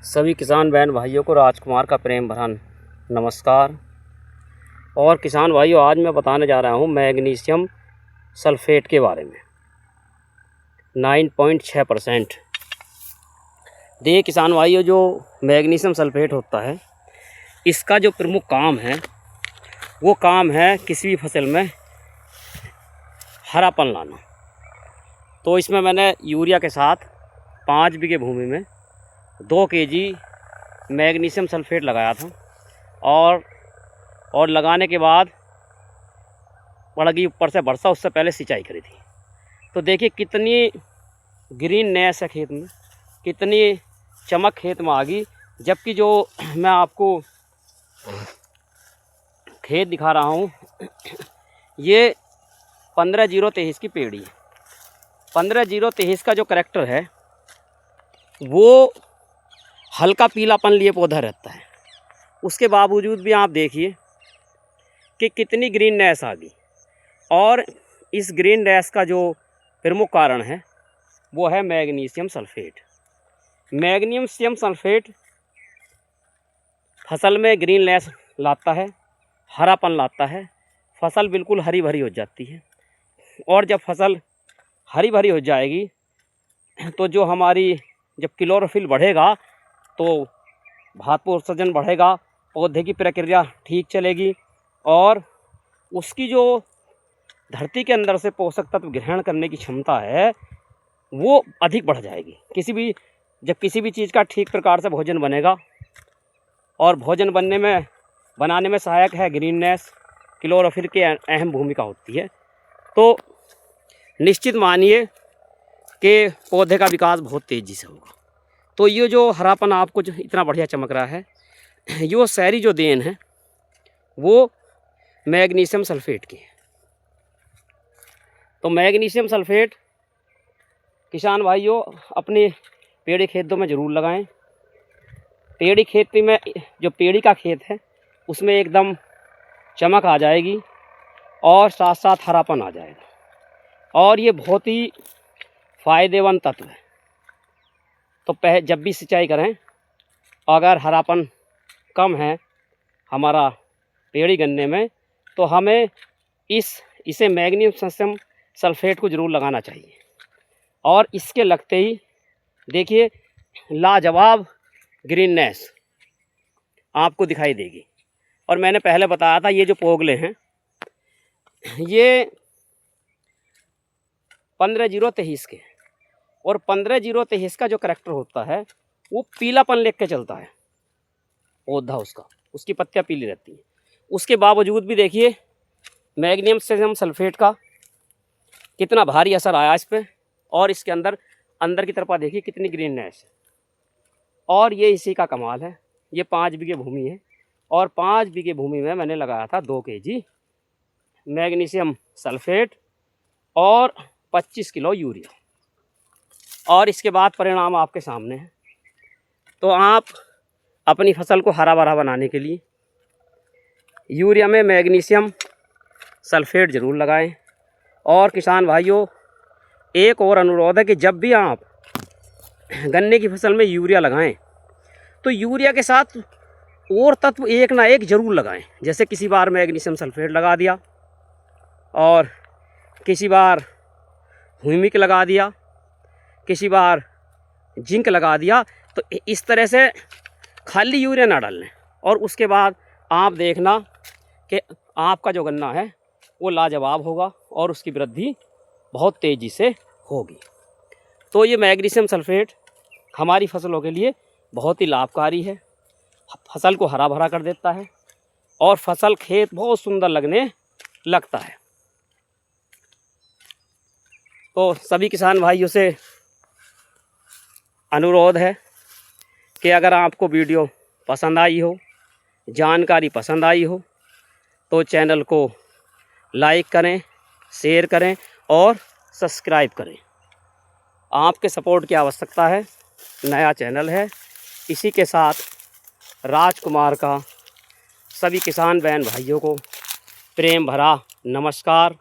सभी किसान बहन भाइयों को राजकुमार का प्रेम भरा नमस्कार। और किसान भाइयों, आज मैं बताने जा रहा हूँ मैग्नीशियम सल्फेट के बारे में। 9.6%। देखिए किसान भाइयों, जो मैग्नीशियम सल्फेट होता है, इसका जो प्रमुख काम है वो काम है किसी भी फसल में हरापन लाना। तो इसमें मैंने यूरिया के साथ 5 बीघे भूमि में 2 kg मैग्नीशियम सल्फेट लगाया था और लगाने के बाद पड़ गई ऊपर से वर्षा, उससे पहले सिंचाई करी थी। तो देखिए कितनी ग्रीननेस है खेत में, कितनी चमक खेत में आ गई। जबकि जो मैं आपको खेत दिखा रहा हूँ ये 15-0-23 की पेड़ी है। 15-0-23 का जो करैक्टर है वो हल्का पीलापन लिए पौधा रहता है। उसके बावजूद भी आप देखिए कि कितनी ग्रीननेस आ गई। और इस ग्रीननेस का जो प्रमुख कारण है वो है मैग्नीशियम सल्फेट। मैग्नीशियम सल्फेट फसल में ग्रीननेस लाता है, हरापन लाता है, फसल बिल्कुल हरी भरी हो जाती है। और जब फसल हरी भरी हो जाएगी तो जो हमारी जब क्लोरोफिल बढ़ेगा तो भास्वोत्सर्जन बढ़ेगा, पौधे की प्रक्रिया ठीक चलेगी और उसकी जो धरती के अंदर से पोषक तत्व ग्रहण करने की क्षमता है वो अधिक बढ़ जाएगी। जब किसी भी चीज़ का ठीक प्रकार से भोजन बनेगा, और भोजन बनाने में सहायक है ग्रीननेस, क्लोरोफिल की अहम भूमिका होती है। तो निश्चित मानिए कि पौधे का विकास बहुत तेज़ी से होगा। तो ये जो हरापन आपको जो इतना बढ़िया चमक रहा है, ये सारी जो देन है वो मैग्नीशियम सल्फेट की है। तो मैग्नीशियम सल्फेट किसान भाइयों अपने पेड़ी खेतों में ज़रूर लगाएं। पेड़ी खेती में जो पेड़ी का खेत है उसमें एकदम चमक आ जाएगी और साथ साथ हरापन आ जाएगा, और ये बहुत ही फ़ायदेमंद तत्व है। तो जब भी सिंचाई करें, अगर हरापन कम है हमारा पेड़ी गन्ने में, तो हमें इसे मैग्नीशियम सल्फेट को ज़रूर लगाना चाहिए। और इसके लगते ही देखिए लाजवाब ग्रीननेस आपको दिखाई देगी। और मैंने पहले बताया था ये जो पोगले हैं ये 15-0-23 के, और 15-0-23 का जो करैक्टर होता है वो पीलापन लेके के चलता है पौधा, उसकी पत्तियाँ पीली रहती हैं। उसके बावजूद भी देखिए मैग्नीशियम सल्फेट का कितना भारी असर आया इस पर, और इसके अंदर की तरफ देखिए कितनी ग्रीननेस है। और ये इसी का कमाल है। ये 5 बीघे भूमि है, और 5 बीघे भूमि में मैंने लगाया था 2 kg मैग्नीशियम सल्फेट और 25 किलो यूरिया। और इसके बाद परिणाम आपके सामने है। तो आप अपनी फसल को हरा भरा बनाने के लिए यूरिया में मैग्नीशियम सल्फेट ज़रूर लगाएं। और किसान भाइयों, एक और अनुरोध है कि जब भी आप गन्ने की फसल में यूरिया लगाएं तो यूरिया के साथ और तत्व एक ना एक ज़रूर लगाएं। जैसे किसी बार मैग्नीशियम सल्फेट लगा दिया, और किसी बार ह्यूमिक लगा दिया, किसी बार जिंक लगा दिया। तो इस तरह से खाली यूरिया ना डालें, और उसके बाद आप देखना कि आपका जो गन्ना है वो लाजवाब होगा और उसकी वृद्धि बहुत तेज़ी से होगी। तो ये मैग्नीशियम सल्फेट हमारी फसलों के लिए बहुत ही लाभकारी है। फसल को हरा भरा कर देता है और फसल खेत बहुत सुंदर लगने लगता है। तो सभी किसान भाइयों से अनुरोध है कि अगर आपको वीडियो पसंद आई हो, जानकारी पसंद आई हो, तो चैनल को लाइक करें, शेयर करें और सब्सक्राइब करें। आपके सपोर्ट की आवश्यकता है, नया चैनल है। इसी के साथ राजकुमार का सभी किसान बहन भाइयों को प्रेम भरा नमस्कार।